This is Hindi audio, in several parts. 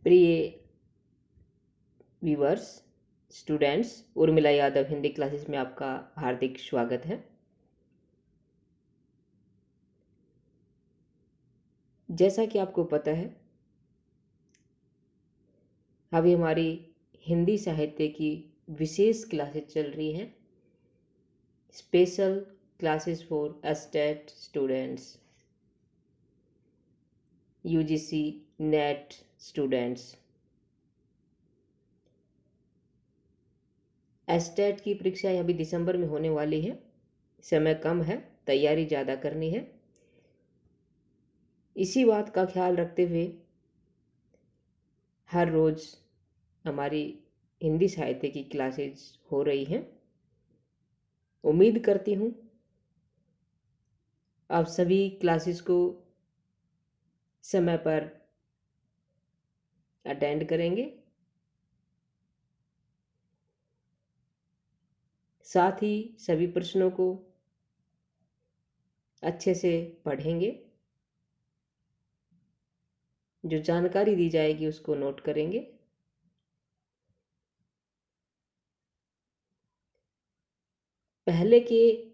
प्रिय viewers, students, Urmila Yadav Hindi classes में आपका हार्दिक स्वागत है। जैसा कि आपको पता है, अभी हमारी हिंदी साहित्य की विशेष क्लासेस चल रही हैं, special classes for estate students, UGC net students. Estate की परीक्षाएं अभी दिसंबर में होने वाली है, समय कम है, तैयारी ज़्यादा करनी है। इसी बात का ख्याल रखते हुए हर रोज़ हमारी हिंदी साहित्य की क्लासेस हो रही हैं। उम्मीद करती हूँ आप सभी क्लासेस को समय पर अटेंड करेंगे, साथ ही सभी प्रश्नों को अच्छे से पढ़ेंगे, जो जानकारी दी जाएगी उसको नोट करेंगे। पहले के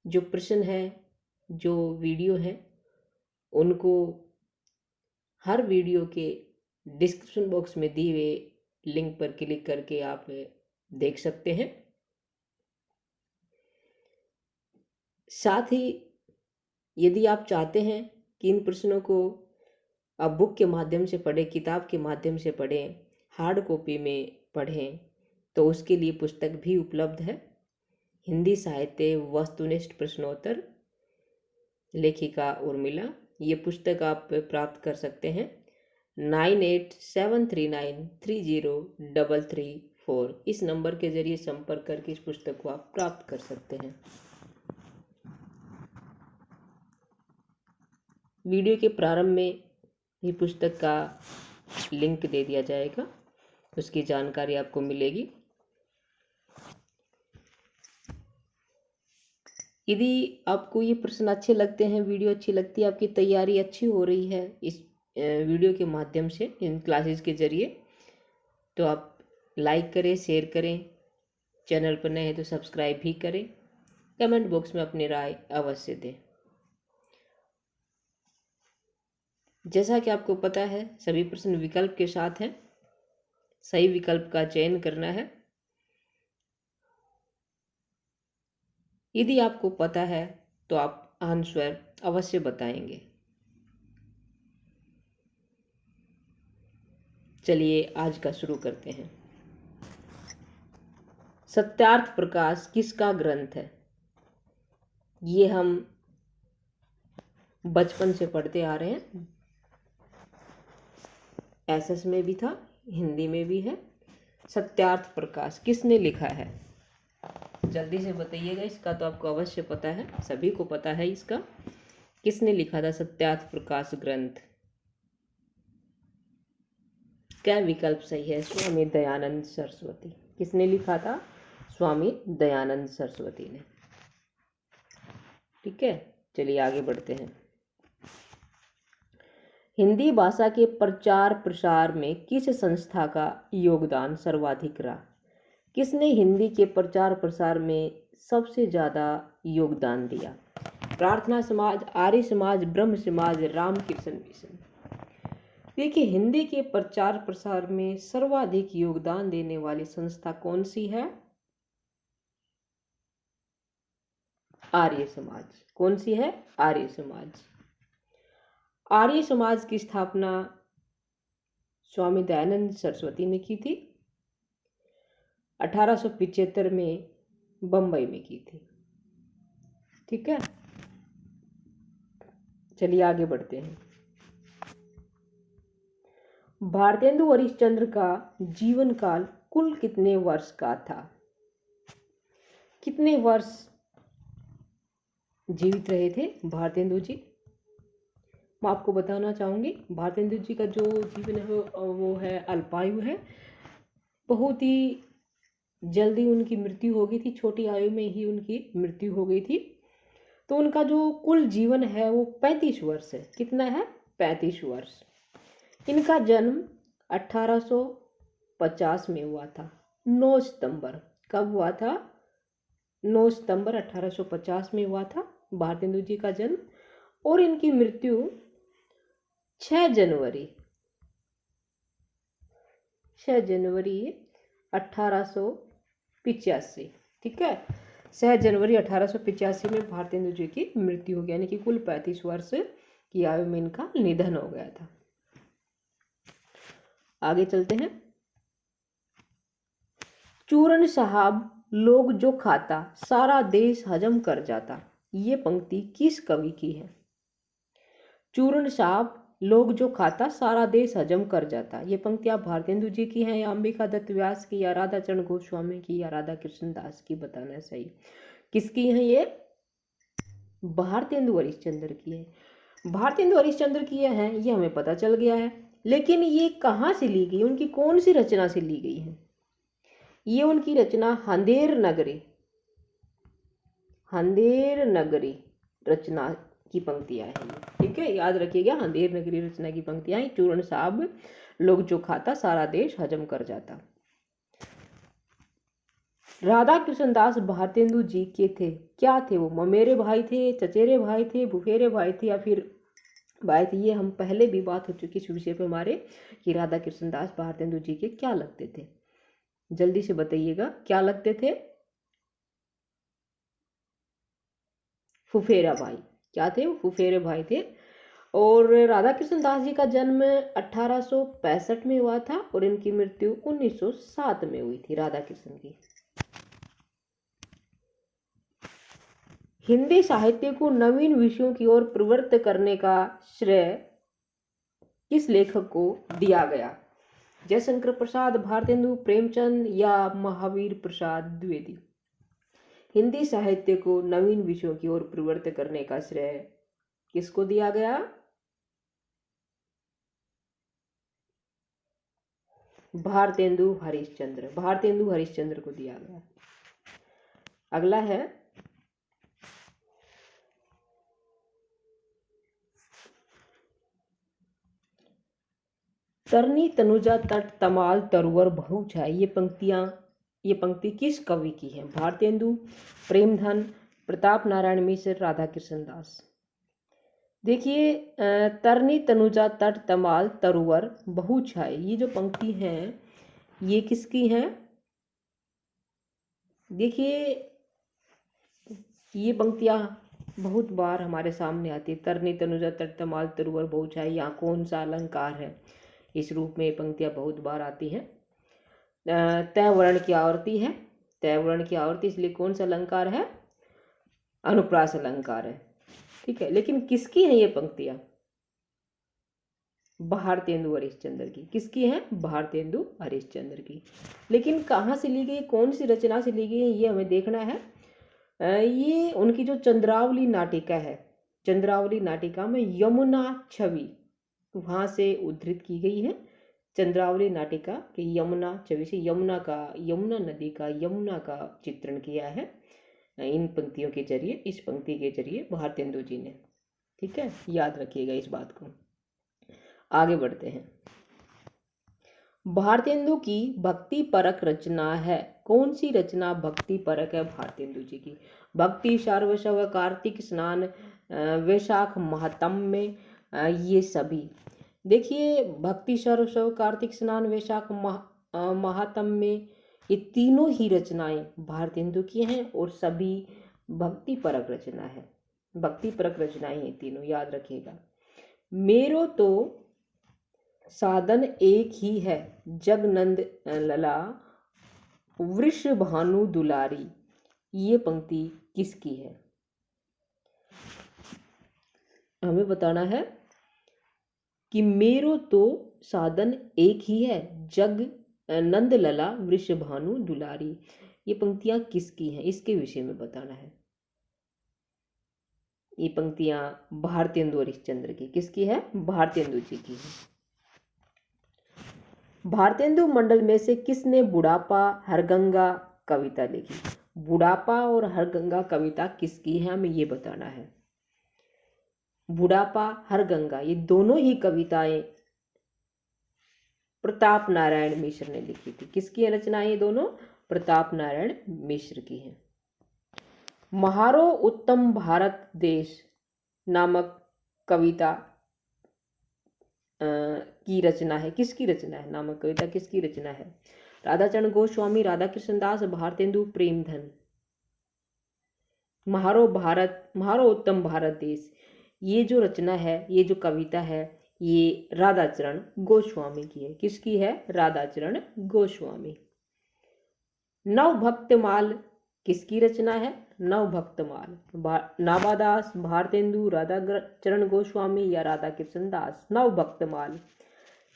जो प्रश्न हैं, जो वीडियो हैं, उनको हर वीडियो के डिस्क्रिप्शन बॉक्स में दिए हुए लिंक पर क्लिक करके आप देख सकते हैं। साथ ही यदि आप चाहते हैं कि इन प्रश्नों को आप बुक के माध्यम से पढ़ें, किताब के माध्यम से पढ़ें, हार्ड कॉपी में पढ़ें, तो उसके लिए पुस्तक भी उपलब्ध है। हिंदी साहित्य वस्तुनिष्ठ प्रश्नोत्तर, लेखिका उर्मिला। ये पुस्तक आप प्राप्त कर सकते हैं 9873930334 इस नंबर के जरिए संपर्क करके इस पुस्तक को आप प्राप्त कर सकते हैं। वीडियो के प्रारंभ में ये पुस्तक का लिंक दे दिया जाएगा, उसकी जानकारी आपको मिलेगी। यदि आपको ये प्रश्न अच्छे लगते हैं, वीडियो अच्छी लगती है, आपकी तैयारी अच्छी हो रही है इस वीडियो के माध्यम से, इन क्लासेस के जरिए, तो आप लाइक करें, शेयर करें, चैनल पर नए हैं तो सब्सक्राइब भी करें, कमेंट बॉक्स में अपनी राय अवश्य दें। जैसा कि आपको पता है, सभी प्रश्न विकल्प के साथ हैं, सही विकल्प का चयन करना है। यदि आपको पता है तो आप आंसर अवश्य बताएंगे। चलिए आज का शुरू करते हैं। सत्यार्थ प्रकाश किसका ग्रंथ है? ये हम बचपन से पढ़ते आ रहे हैं, एसएस में भी था, हिंदी में भी है। सत्यार्थ प्रकाश किसने लिखा है? जल्दी से बताइएगा, इसका तो आपको अवश्य पता है, सभी को पता है इसका। किसने लिखा था सत्यार्थ प्रकाश ग्रंथ? क्या विकल्प सही है? स्वामी दयानंद सरस्वती। किसने लिखा था? स्वामी दयानंद सरस्वती ने। ठीक है, चलिए आगे बढ़ते हैं। हिंदी भाषा के प्रचार प्रसार में किस संस्था का योगदान सर्वाधिक रहा? किसने हिंदी के प्रचार प्रसार में सबसे ज़्यादा योगदान दिया? प्रार्थना समाज, आर्य समाज, ब्रह्म समाज, रामकृष्ण मिशन। देखिए, हिंदी के प्रचार प्रसार में सर्वाधिक योगदान देने वाली संस्था कौन सी है? आर्य समाज। कौन सी है? आर्य समाज। आर्य समाज की स्थापना स्वामी दयानंद सरस्वती ने की थी, 1875 में बंबई में की थी। ठीक है, चलिए आगे बढ़ते हैं। भारतेंदु हरिश्चंद्र का जीवन काल कुल कितने वर्ष का था? कितने वर्ष जीवित रहे थे भारतेंदु जी? मैं आपको बताना चाहूंगी, भारतेंदु जी का जो जीवन है वो है अल्पायु है। बहुत ही जल्दी उनकी मृत्यु हो गई थी, छोटी आयु में ही उनकी मृत्यु हो गई थी। तो उनका जो कुल जीवन है वो 35 वर्ष है। कितना है? 35 वर्ष। इनका जन्म 1850 में हुआ था, 9 सितंबर। कब हुआ था? 9 सितंबर 1850 में हुआ था भारतेंदु जी का जन्म। और इनकी मृत्यु 6 जनवरी 1885, ठीक है, 6 जनवरी 1885 में भारतेंदु जी की मृत्यु हो गई, यानी कि कुल 35 वर्ष की आयु में इनका निधन हो गया था। आगे चलते हैं। चूरन साहब लोग जो खाता सारा देश हजम कर जाता, ये पंक्ति किस कवि की है? चूरन साहब लोग जो खाता सारा देश हजम कर जाता, ये पंक्ति आप भारतेंदु जी की हैं या अंबिका दत्त व्यास की या राधा चरण गोस्वामी की या राधा कृष्ण दास की, बताना है सही। किसकी है ये? भारतेंदु हरिश्चंद्र की है। भारतेंदु हरिश्चंद्र की है, ये हमें पता चल गया है, लेकिन ये कहाँ से ली गई, उनकी कौन सी रचना से ली गई है? ये उनकी रचना हंदेर नगरी रचना की पंक्तियां हैं, ठीक है, याद रखिएगा, हंदेर नगरी रचना की पंक्तियां हैं। चूरन साहब लोग जो खाता सारा देश हजम कर जाता। राधा कृष्ण दास भारतेंदु जी के थे, क्या थे वो? ममेरे भाई थे, चचेरे भाई थे, फुफेरे भाई थे, या फिर भाई थे? ये हम पहले भी बात हो चुकी इस विषय पे हमारे, कि राधा कृष्ण दास भारतेंदु जी के क्या लगते थे। जल्दी से बताइएगा, क्या लगते थे? फुफेरा भाई। क्या थे वो? फुफेरे भाई थे। और राधा कृष्ण दास जी का जन्म 1865 में हुआ था और इनकी मृत्यु 1907 में हुई थी, राधा कृष्ण की। हिंदी साहित्य को नवीन विषयों की ओर प्रवृत्त करने का श्रेय किस लेखक को दिया गया? जयशंकर प्रसाद, भारतेंदु, प्रेमचंद या महावीर प्रसाद द्विवेदी? हिंदी साहित्य को नवीन विषयों की ओर प्रवृत्त करने का श्रेय किसको दिया गया? भारतेंदु हरिश्चंद्र को दिया गया। अगला है तरनी तनुजा तट तमाल तरुवर बहुछाई, ये पंक्ति किस कवि की है? भारतेंदु, प्रेमधन, प्रताप नारायण मिश्र, राधा कृष्ण दास? देखिए, तरनी तनुजा तट तमाल तरुवर बहुछाई, ये जो पंक्ति है ये किसकी है? देखिए, ये पंक्तियां बहुत बार हमारे सामने आती है। तरनी तनुजा तट तमाल तरुवर बहुछाई, यहाँ कौन सा अलंकार है? इस रूप में ये पंक्तियां बहुत बार आती हैं। तय वर्ण की आवर्ती है, तय वर्ण की आवर्ती, इसलिए कौन सा अलंकार है? अनुप्रास अलंकार है, ठीक है। लेकिन किसकी है ये पंक्तियां? भारतेंदु हरिश्चंद्र की। किसकी है? भारतेंदु हरिश्चंद्र की। लेकिन कहाँ से ली गई, कौन सी रचना से ली गई, ये हमें देखना है। ये उनकी जो चंद्रावली नाटिका है, चंद्रावली नाटिका में यमुना छवि, वहाँ से उद्धृत की गई है। चंद्रावली नाटिका के यमुना छवि से यमुना नदी का, यमुना का चित्रण किया है इन पंक्तियों के जरिए, इस पंक्ति के जरिए भारतेंदु जी ने, ठीक है, याद रखिएगा इस बात को। आगे बढ़ते हैं। भारतेंदु की भक्ति परक रचना है, कौन सी रचना भक्ति परक है भारतेंदु जी की? भक्ति सार्वशव, कार्तिक स्नान, वैशाख महात्म्य, ये सभी। देखिए, भक्ति सार्वशव, कार्तिक स्नान, वैशाख महात्म्य, ये तीनों ही रचनाएं भारतेंदु की हैं और सभी भक्ति परक रचना है, भक्ति परक रचनाएं हैं तीनों, याद रखिएगा। मेरो तो साधन एक ही है, जगनंद लला वृष भानु दुलारी, ये पंक्ति किसकी है? हमें बताना है कि मेरो तो साधन एक ही है, जग नंद लला वृष भानु दुलारी, ये पंक्तियां किसकी हैं, इसके विषय में बताना है। ये पंक्तियां भारतेंदु हरिश्चंद्र की। किसकी है? भारतेंदु जी की है। भारतेंदु मंडल में से किसने बुढ़ापा हरगंगा कविता लिखी? बुढ़ापा और हरगंगा कविता किसकी है, हमें ये बताना है। बुढ़ापा, हरगंगा, ये दोनों ही कविताएं प्रताप नारायण मिश्र ने लिखी थी। किसकी रचनाएं ये दोनों? प्रताप नारायण मिश्र की हैं। म्हारो उत्तम भारत देश नामक कविता की रचना है। किसकी रचना है? नामक कविता किसकी रचना है? राधाचरण गोस्वामी, राधा कृष्ण दास, भारतेंदु प्रेमधन। म्हारो उत्तम भारत देश, ये जो रचना है, ये जो कविता है, ये राधाचरण गोस्वामी की है। किसकी है? राधाचरण गोस्वामी। नवभक्तमाल किसकी रचना है? नवभक्तमाल नाबादास, भारतेंदु, राधाचरण गोस्वामी या राधा कृष्ण दास? नवभक्तमाल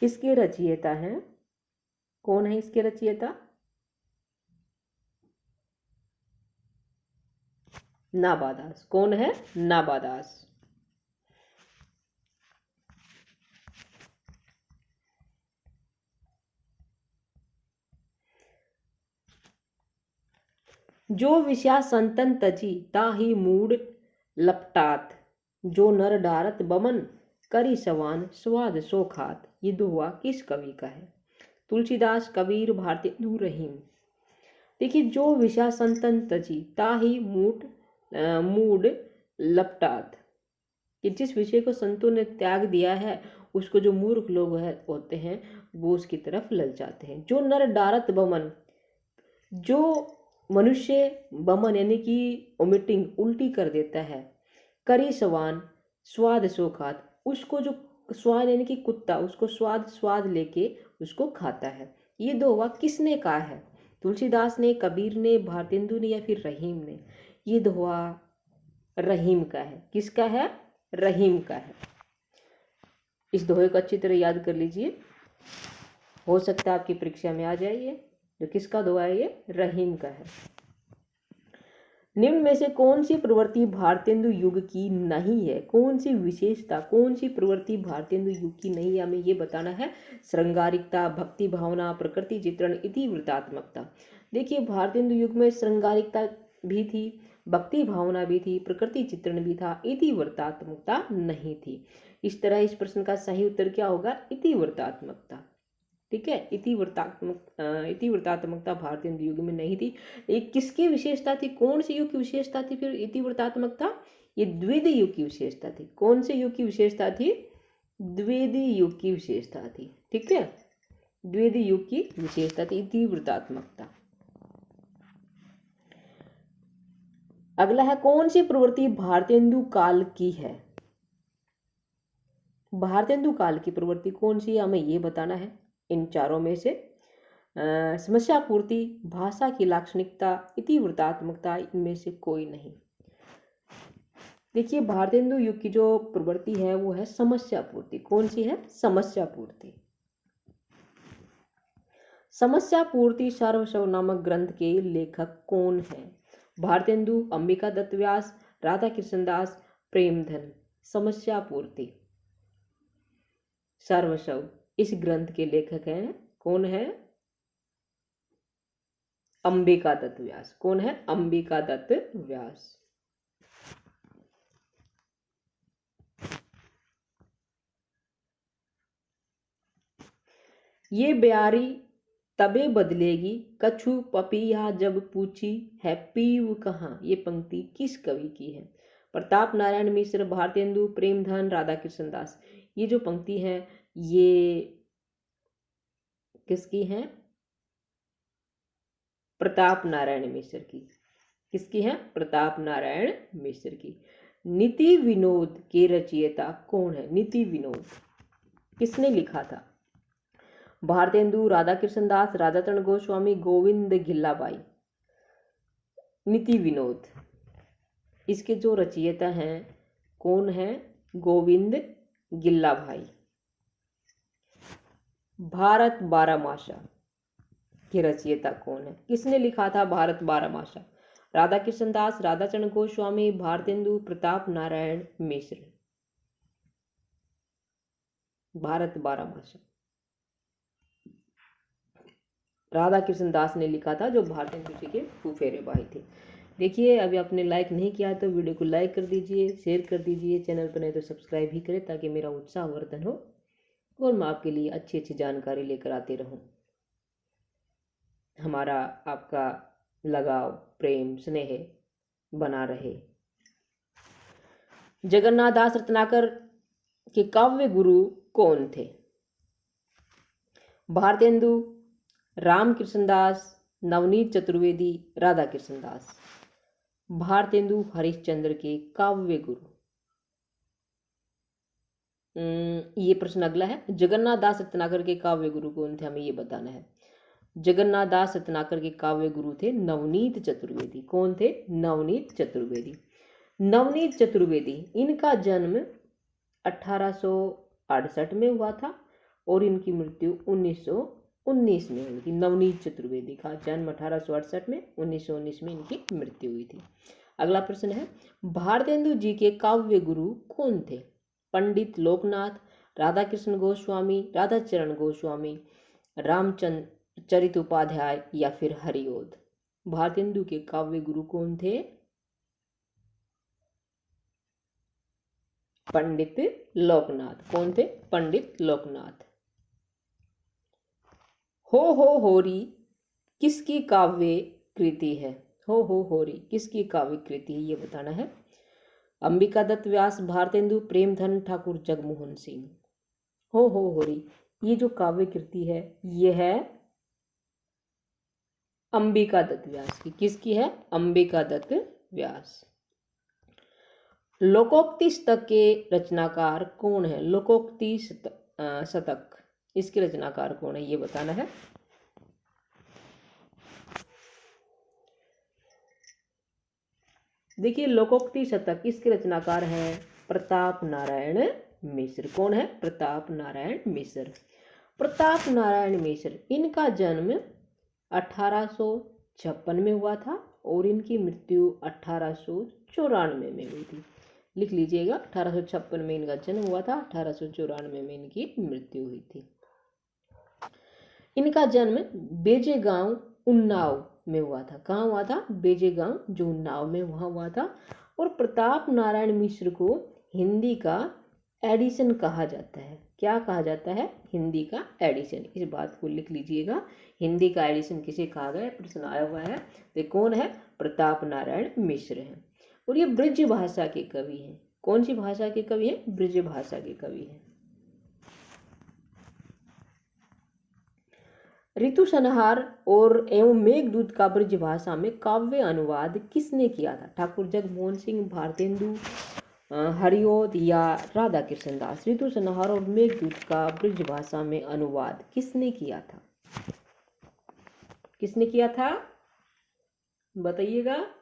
इसके रचयिता हैं। कौन है इसके रचयिता? नाबादास। कौन है? नाबादास। जो विषया संतन तजी ताही मूड लपटात, जो नर डारत बमन करी सवान स्वाद सो खात। ये दोहा किस कवि का है? तुलसीदास, कबीर, भारतेंदु, रहीम। देखिए, जो विषया संतन तजी ताही मूड लपटात, कि जिस विषय को संतों ने त्याग दिया है उसको जो मूर्ख लोग होते हैं वो उसकी तरफ लल जाते हैं। जो नर डारत बमन, जो मनुष्य बमन यानी कि ओमिटिंग उल्टी कर देता है, करी सवान स्वाद सो खात, उसको जो स्वाद यानी कि कुत्ता उसको स्वाद लेके उसको खाता है। ये दोहा किसने कहा है? तुलसीदास ने, कबीर ने, भारतेंदु ने या फिर रहीम ने? ये दोहा रहीम का है। किसका है? रहीम का है। इस दोहे को अच्छी तरह याद कर लीजिए, हो सकता है आपकी परीक्षा में आ जाए। ये जो किसका दोहा है? ये रहीम का है। निम्न में से कौन सी प्रवृत्ति भारतेंदु युग की नहीं है? कौन सी विशेषता, कौन सी प्रवृत्ति भारतेंदु युग की नहीं है, हमें ये बताना है। श्रृंगारिकता, भक्ति भावना, प्रकृति चित्रण, इतिवृत्तात्मकता। देखिए, भारतेंदु युग में श्रृंगारिकता भी थी, भक्ति भावना भी थी, प्रकृति चित्रण भी था, इतिवृत्तात्मकता नहीं थी। इस तरह इस प्रश्न का सही उत्तर क्या होगा? इतिवृत्तात्मकता। ठीक है, इतिवृत्तात्मकता भारतेंदु युग में नहीं थी। ये किसकी विशेषता थी? कौन से युग की विशेषता थी फिर इतिवृत्तात्मकता? ये द्विवेदी युग की विशेषता थी। कौन से युग की विशेषता थी? द्विवेदी युग की विशेषता थी। ठीक है, द्विवेदी युग की विशेषता थी इतिवृत्तात्मकता। अगला है, कौन सी प्रवृत्ति भारतेंदु काल की है? भारतेंदु काल की प्रवृत्ति कौन सी है, हमें ये बताना है। इन चारों में से समस्या पूर्ति, भाषा की लाक्षणिकता, इतिवृत्तात्मकता, इनमें से कोई नहीं। देखिए, भारतेंदु युग की जो प्रवृत्ति है वो है समस्या पूर्ति। कौन सी है? समस्या पूर्ति। समस्या पूर्ति सर्वस्व नामक ग्रंथ के लेखक कौन है? भारतेंदु, अंबिका दत्त व्यास, राधा कृष्ण दास, प्रेमधन। समस्या पूर्ति सर्वस्व इस ग्रंथ के लेखक हैं। कौन है? अंबिका दत्त व्यास। कौन है? अंबिका दत्त व्यास। ये ब्यारी तबे बदलेगी, कछु पपिया जब पूछी है पीव कहाँ। ये पंक्ति किस कवि की है? प्रताप नारायण मिश्र, भारतेंदु, प्रेमधन, राधा कृष्ण दास। ये जो पंक्ति है ये किसकी है? प्रताप नारायण मिश्र की। किसकी है? प्रताप नारायण मिश्र की। नीति विनोद के रचयिता कौन है? नीति विनोद किसने लिखा था? भारतेंदु, राधा कृष्ण दास, राधाचरण गोस्वामी, गोविंद गिल्लाबाई। नीति विनोद इसके जो रचयिता हैं कौन है? गोविंद गिल्लाबाई। भारत बारहमासा के रचयिता कौन है? किसने लिखा था भारत बारहमासा? राधा कृष्ण दास, राधाचरण गोस्वामी, भारतेंदु, प्रताप नारायण मिश्र। भारत बारहमासा राधा कृष्ण दास ने लिखा था, जो भारतेंदु जी के फुफेरे भाई थे। देखिए, अभी आपने लाइक नहीं किया तो वीडियो को लाइक कर दीजिए, शेयर कर दीजिए, चैनल पर नहीं तो सब्सक्राइब भी करें ताकि मेरा उत्साहवर्धन हो। और मैं आपके लिए अच्छी अच्छी जानकारी लेकर आते रहूं। हमारा आपका लगाव, प्रेम, स्नेह बना रहे। जगन्नाथ दास रत्नाकर के काव्य गुरु कौन थे? भारतेंदु, रामकृष्ण दास, नवनीत चतुर्वेदी, राधा कृष्ण दास। भारतेंदु हरिश्चंद्र के काव्य गुरु। ये प्रश्न अगला है। जगन्नाथ दास रत्नाकर के काव्य गुरु कौन थे, हमें ये बताना है। जगन्नाथ दास रत्नाकर के काव्य गुरु थे नवनीत चतुर्वेदी। कौन थे? नवनीत चतुर्वेदी। नवनीत चतुर्वेदी, इनका जन्म 1868 में हुआ था और इनकी मृत्यु 1919 में हुई थी। नवनीत चतुर्वेदी का जन्म 1868 में, 1919 में इनकी मृत्यु हुई थी। अगला प्रश्न है, भारतेंदु जी के काव्य गुरु कौन थे? पंडित लोकनाथ, राधा कृष्ण गोस्वामी, राधा चरण गोस्वामी, रामचरित उपाध्याय या फिर हरिओद। भारतेंदु के काव्य गुरु कौन थे? पंडित लोकनाथ। कौन थे? पंडित लोकनाथ। हो होरी किसकी काव्य कृति है? हो होरी किसकी काव्य कृति है, ये बताना है। अंबिका दत्त व्यास, भारतेंदु, प्रेमधन, ठाकुर जगमोहन सिंह। हो होरी ये जो काव्य कृति है ये है अंबिका दत्त व्यास की। किसकी है? अंबिका दत्त व्यास। लोकोक्ति शतक के रचनाकार कौन है? लोकोक्ति शतक, इसके रचनाकार कौन है, ये बताना है। देखिए, लोकोक्ति शतक इसके रचनाकार हैं प्रताप नारायण मिश्र। कौन है? प्रताप नारायण मिश्र। प्रताप नारायण मिश्र, इनका जन्म 1856 में हुआ था और इनकी मृत्यु 1894 में हुई थी। लिख लीजिएगा, 1856 में इनका जन्म हुआ था, 1894 में इनकी मृत्यु हुई थी। इनका जन्म बेजेगांव, उन्नाव में हुआ था। कहाँ हुआ था? बेजेगांव, जो उन्नाव में वहाँ हुआ था। और प्रताप नारायण मिश्र को हिंदी का एडिसन कहा जाता है। क्या कहा जाता है? हिंदी का एडिसन। इस बात को लिख लीजिएगा, हिंदी का एडिसन किसे कहा गया, प्रश्न आया हुआ है। तो कौन है? प्रताप नारायण मिश्र हैं। और ये ब्रज भाषा के कवि हैं। कौन सी भाषा के कवि हैं? ब्रज भाषा के कवि हैं। ऋतु संहार और एवं मेघदूत का ब्रज भाषा में काव्य अनुवाद किसने किया था? ठाकुर जगमोहन सिंह, भारतेंदु, हरिओद या राधा कृष्ण दास। ऋतु संहार और मेघदूत का ब्रज भाषा में अनुवाद किसने किया था? किसने किया था, बताइएगा।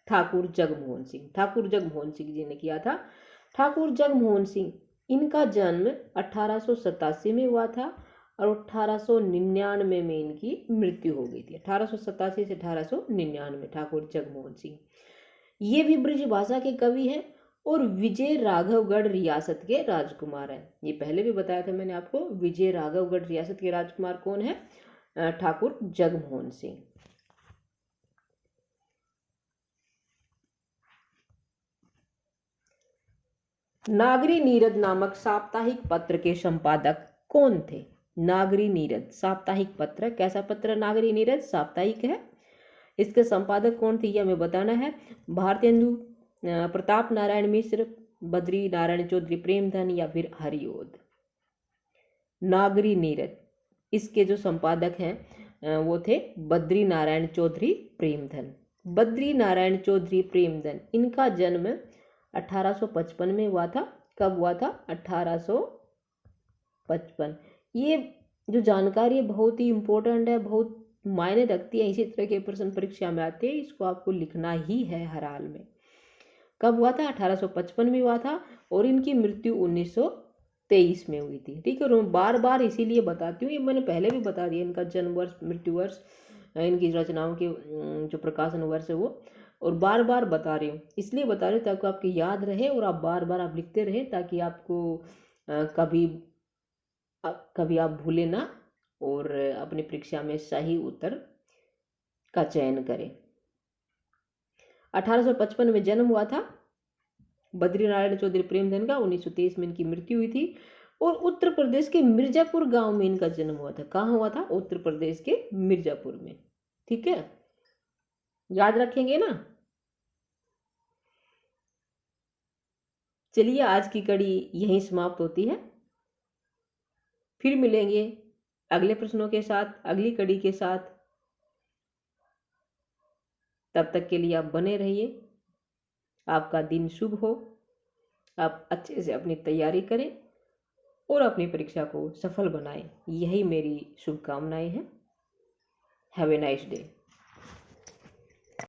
ठाकुर जगमोहन सिंह। ठाकुर जगमोहन सिंह जी ने किया था। ठाकुर जगमोहन सिंह, इनका जन्म 1887 में हुआ था और 1899 में इनकी मृत्यु हो गई थी। 1887 से 1899, ठाकुर जगमोहन सिंह। ये भी ब्रज भाषा के कवि हैं और विजय राघवगढ़ रियासत के राजकुमार हैं। ये पहले भी बताया था मैंने आपको। विजय राघवगढ़ रियासत के राजकुमार कौन है? ठाकुर जगमोहन सिंह। नागरी नीरद नामक साप्ताहिक पत्र के संपादक कौन थे? नागरी नीरद साप्ताहिक पत्र, कैसा पत्र? नागरी नीरद साप्ताहिक है। इसके संपादक कौन थे, यह हमें बताना है। भारतेंदु, प्रताप नारायण मिश्र, बद्री नारायण चौधरी प्रेमधन या फिर हरिओद। नागरी नीरद, इसके जो संपादक हैं वो थे बद्री नारायण चौधरी प्रेमधन। बद्री नारायण चौधरी प्रेमधन, इनका जन्म 1855 में हुआ था। कब हुआ था? 1855। ये जो जानकारी है बहुत ही इम्पोर्टेंट है, बहुत मायने रखती है। इसी तरह के प्रश्न परीक्षा में आते हैं, इसको आपको लिखना ही है हर हाल में। कब हुआ था? 1855 में हुआ था और इनकी मृत्यु 1923 में हुई थी। ठीक है, और बार बार इसीलिए बताती हूँ, ये मैंने पहले भी बता दिया, इनका जन्म वर्ष, मृत्यु वर्ष, इनकी रचनाओं के जो प्रकाशन वर्ष है वो, और बार बार बता रही हूँ। इसलिए बता रही हूँ ताकि आपको याद रहे और आप बार बार आप लिखते रहे, ताकि आपको कभी आप भूले ना और अपनी परीक्षा में सही उत्तर का चयन करें। 1855 में जन्म हुआ था बद्रीनारायण चौधरी प्रेमधन का 1923 में इनकी मृत्यु हुई थी। और उत्तर प्रदेश के मिर्जापुर गांव में इनका जन्म हुआ था। कहाँ हुआ था? उत्तर प्रदेश के मिर्जापुर में। ठीक है, याद रखेंगे ना। चलिए, आज की कड़ी यहीं समाप्त होती है। फिर मिलेंगे अगले प्रश्नों के साथ, अगली कड़ी के साथ। तब तक के लिए आप बने रहिए। आपका दिन शुभ हो, आप अच्छे से अपनी तैयारी करें और अपनी परीक्षा को सफल बनाएं। यही मेरी शुभकामनाएं हैं। Have a nice day.